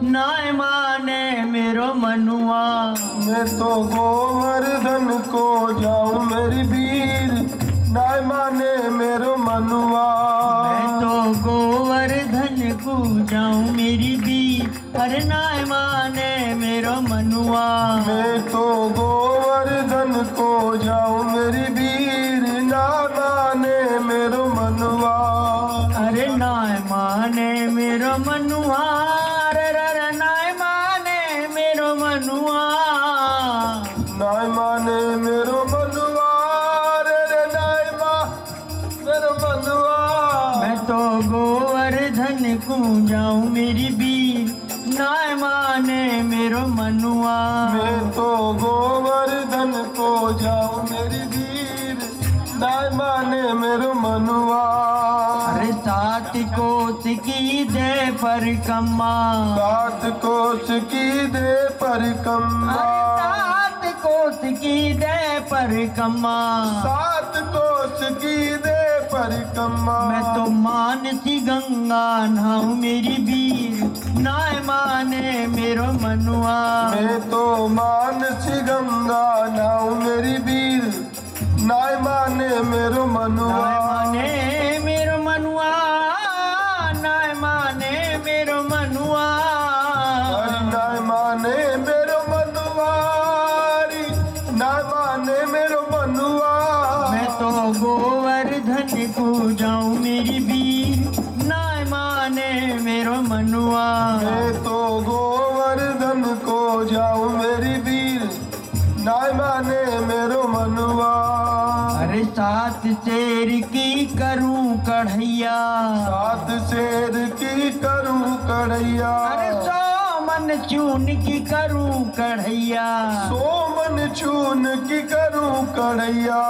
नाय माने मेरो मनुआ। मैं तो गोवर्धन को जाऊं मेरी वीर, नाय माने मेरो मनुआ। मैं तो गोवर्धन को जाऊं मेरी वीर, अरे नाय माने मेरो मनुआ। मैं तो गोवर्धन को जाऊं मेरी वीर, नाय माने मेरो मनुआ। अरे नाय माने मेरो मनुआ, रे रे रे नाय माने मेरो मनुआ। नाय माने मेरो मनुआ, रे रे नाय मा मेरो मनुआ। मैं तो गोवर्धन को जाऊं मेरी वीर, नाय माने मेरो मनुआ। मैं तो गोवर्धन को जाऊं मेरी वीर, नाय माने मेरो मनुआ। अरे सात कोस की दे परिक्रमा, सात कोस की दे परिक्रमा। सात कोस की दे परिक्रमा। सात कोस की दे परिक्रमा। मैं तो मानसी गंगा नहाऊं मेरी वीर, नाय माने मेरो मनुआ। मैं तो मानसी गंगा नहाऊं मेरी वीर, नाय माने मेरो मनुआ। नाय माने मेरो मनुआ, नाय माने मेरो मनुआ। हरि नाय माने मेरो मनुआ, हरि नाय माने मेरो मनुआ। मैं तो गोवर्धन को जाऊं मेरी वीर, नाय माने मेरो मनुआ। मैं तो गोवर्धन को जाऊं मेरी वीर, नाय माने मेरो मनुआ। अरे सात शेर की करूं कढ़ैया, सात शेर की करूं कढ़ैया। अरे सो मन चून की करूं कढ़ैया। सोमन चून की करूं कढ़ैया।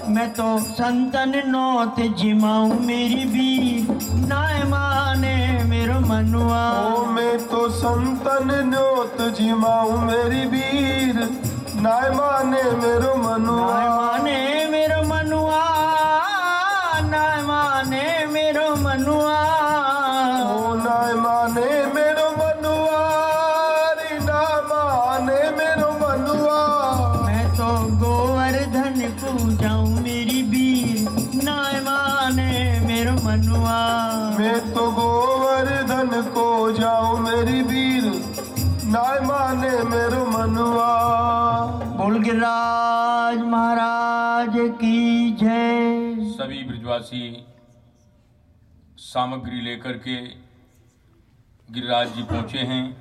मैं तो संतन नौत जिमाऊं मेरी वीर, नाय माने मेरो मनुआ। ओ मैं तो संतन न्योत जिमाऊं मेरी वीर, नाय माने मेरो मनुआ। नाय माने मेरो मनुआ, नाय माने मेरो मनुआ। ओ नाय माने मेरो मनुआ, रे नाय माने मेरो मनुआ। मैं तो गोवर्धन को जाऊं मेरी वीर, नाय माने मेरो मनुआ। मैं तो गोवर्धन को जाऊं मेरी वीर, नाय माने मेरो मनुआ। बोल गिरिराज महाराज की जय। सभी ब्रजवासी सामग्री लेकर के गिरिराज जी पहुँचे हैं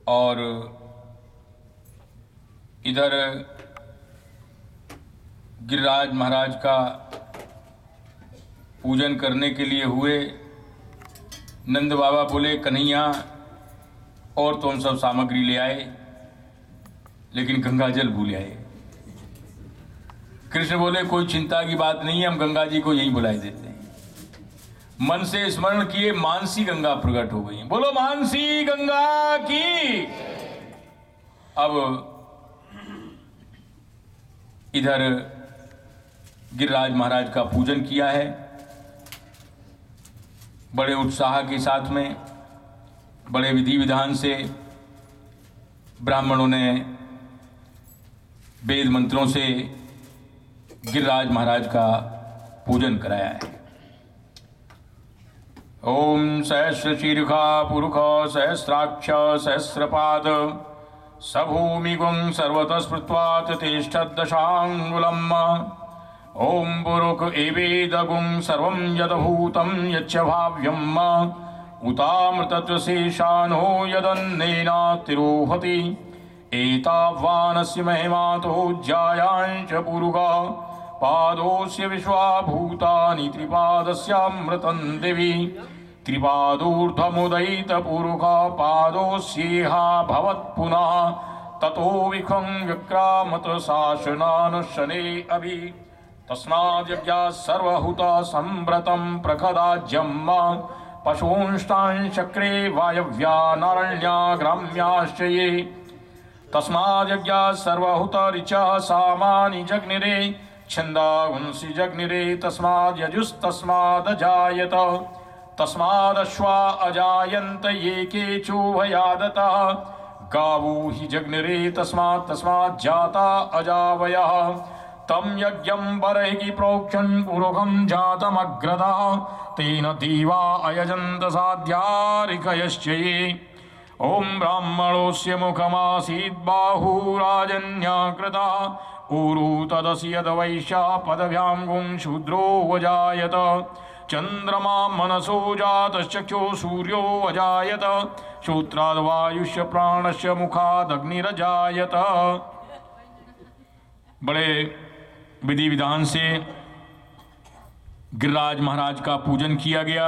और इधर गिरिराज महाराज का पूजन करने के लिए हुए। नंद बाबा बोले कन्हैया और तो हम सब सामग्री ले आए, लेकिन गंगा जल भूल आए। कृष्ण बोले कोई चिंता की बात नहीं है, हम गंगा जी को यहीं बुलाए देते हैं। मन से स्मरण किए, मानसी गंगा प्रकट हो गई। बोलो मानसी गंगा की। अब इधर गिरिराज महाराज का पूजन किया है बड़े उत्साह के साथ में, बड़े विधि विधान से। ब्राह्मणों ने वेद मंत्रों से गिरिराज महाराज का पूजन कराया है। ओम सहस्र शीर्षा पुरुष सहस्राक्ष सहस्रपाद सभूमिगुं सर्वतः स्मृत्वा तिष्ठद्दशाङ्गुलम्। ओम पुरुष एवेदगुं सर्वं यदभूतं यच्च भाव्यम् उतामृतत्वशेषानो यदन्नेन तिरोहति। एतावानस्य महिमातो ज्यायांश पुरुषः पादोस्य विश्वाभूतानि त्रिपादस्यामृतं दिवि। त्रिपादूर्ध्वमुदयित पुरुषः पादोस्येहा भवत् पुनः ततो विखं विक्रामत शासनानुशने अभि। तस्माद्यज्ञा सर्वहुता संव्रतं प्रखदाज्यम् पशूंष्टां चक्रे वायव्या नारण्या ग्राम्याश्च ये। तस्माद्यज्ञा सर्वहुत ऋचः सामानि जग्निरे छन्दांसि जग्निरे। तस्माद्यजुस्तस्मादजायत तस्मादश्वा अजायन्त ये केचोभयादतः गावो हि जग्निरे तस्मात् जाता अजावयः तम यज्ञं बर्हिः प्रोक्षन् पुरुषं जातमग्रतः तेन देवा अयजन्त साध्यारिकयश्च ये ओम ब्राह्मणोऽस्य मुखमासीत् बाहुराजन्याकृतः ऊरु तदसि यद्वैश्या पदभ्यां गुं शूद्रो वजायत चंद्रमा मनसो जातश्चक्षुः सूर्यो वजायत श्रोत्राद्वायुष्य प्राणस्य मुखादग्निरजायत। बड़े विधि विधान से गिरिराज महाराज का पूजन किया गया।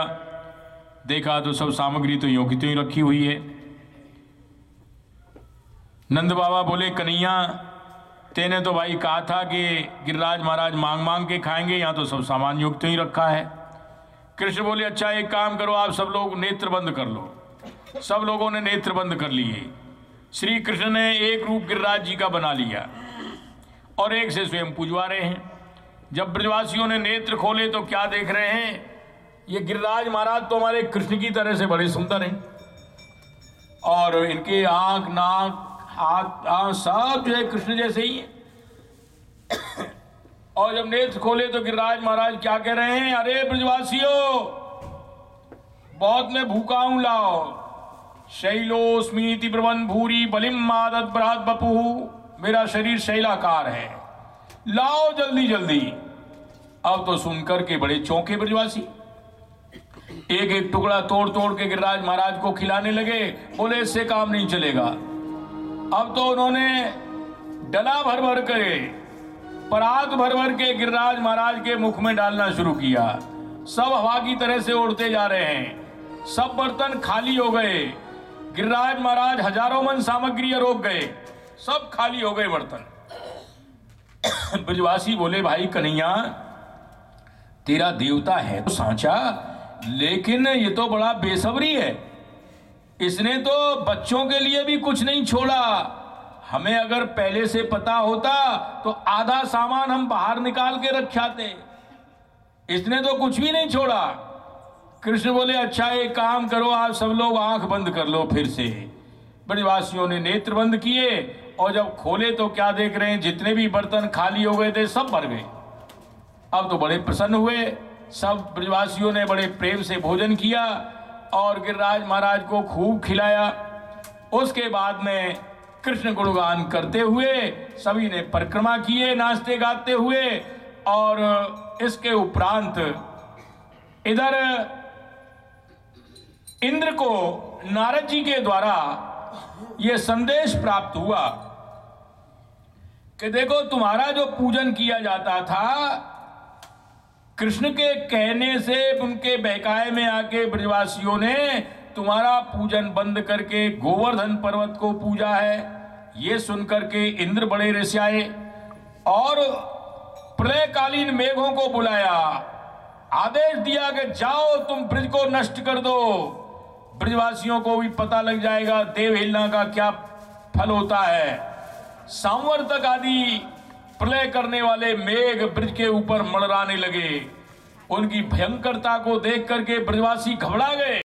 देखा तो सब सामग्री तो यों की त्यों रखी हुई है। नंद बाबा बोले, कन्हैया तेने तो भाई कहा था कि गिरिराज महाराज मांग मांग के खाएंगे, यहाँ तो सब सामान युक्त ही रखा है। कृष्ण बोले, अच्छा एक काम करो, आप सब लोग नेत्र बंद कर लो। सब लोगों ने नेत्र बंद कर लिए। श्री कृष्ण ने एक रूप गिरिराज जी का बना लिया और एक से स्वयं पूजवा रहे हैं। जब ब्रजवासियों ने नेत्र खोले तो क्या देख रहे हैं, ये गिरिराज महाराज तो हमारे कृष्ण की तरह से बड़े सुंदर हैं और इनके आंख नाक हाथ सब जो है कृष्ण जैसे ही है। और जब नेत्र खोले तो गिरिराज महाराज क्या कह रहे हैं, अरे ब्रजवासियों बहुत मैं भूखा हूं, लाओ। शैलोस्मीति ब्रवन भूरी बलिम मादत बृहद बपू, मेरा शरीर शैलाकार है, लाओ जल्दी जल्दी। अब तो सुनकर के बड़े चौंके ब्रजवासी, एक एक टुकड़ा तोड़ तोड़ के गिरिराज महाराज को खिलाने लगे। बोले इससे काम नहीं चलेगा। अब तो उन्होंने डला भर भर करे, परात भर भर के गिरिराज महाराज के मुख में डालना शुरू किया। सब हवा की तरह से उड़ते जा रहे हैं, सब बर्तन खाली हो गए। गिरिराज महाराज हजारों मन सामग्री रोक गए, सब खाली हो गए बर्तन। ब्रजवासी बोले, भाई कन्हैया तेरा देवता है तो सांचा, लेकिन ये तो बड़ा बेसब्री है। इसने तो बच्चों के लिए भी कुछ नहीं छोड़ा। हमें अगर पहले से पता होता तो आधा सामान हम बाहर निकाल के रखाते, इसने तो कुछ भी नहीं छोड़ा। कृष्ण बोले, अच्छा एक काम करो, आप सब लोग आंख बंद कर लो फिर से। ब्रजवासियों ने नेत्र बंद किए और जब खोले तो क्या देख रहे हैं, जितने भी बर्तन खाली हो गए थे सब भर गए। अब तो बड़े प्रसन्न हुए। सब ब्रजवासियों ने बड़े प्रेम से भोजन किया और गिरिराज महाराज को खूब खिलाया। उसके बाद में कृष्ण गुणगान करते हुए सभी ने परिक्रमा किए, नाचते गाते हुए। और इसके उपरांत इधर इंद्र को नारद जी के द्वारा यह संदेश प्राप्त हुआ कि देखो तुम्हारा जो पूजन किया जाता था, कृष्ण के कहने से उनके बहकाए में आके ब्रजवासियों ने तुम्हारा पूजन बंद करके गोवर्धन पर्वत को पूजा है। ये सुनकर के इंद्र बड़े रिसाए और प्रलयकालीन मेघों को बुलाया, आदेश दिया कि जाओ तुम ब्रज को नष्ट कर दो। ब्रजवासियों को भी पता लग जाएगा देवहेलना का क्या फल होता है। संवर्तक आदि प्रलय करने वाले मेघ ब्रज के ऊपर मंडराने लगे। उनकी भयंकरता को देख करके ब्रजवासी घबरा गए।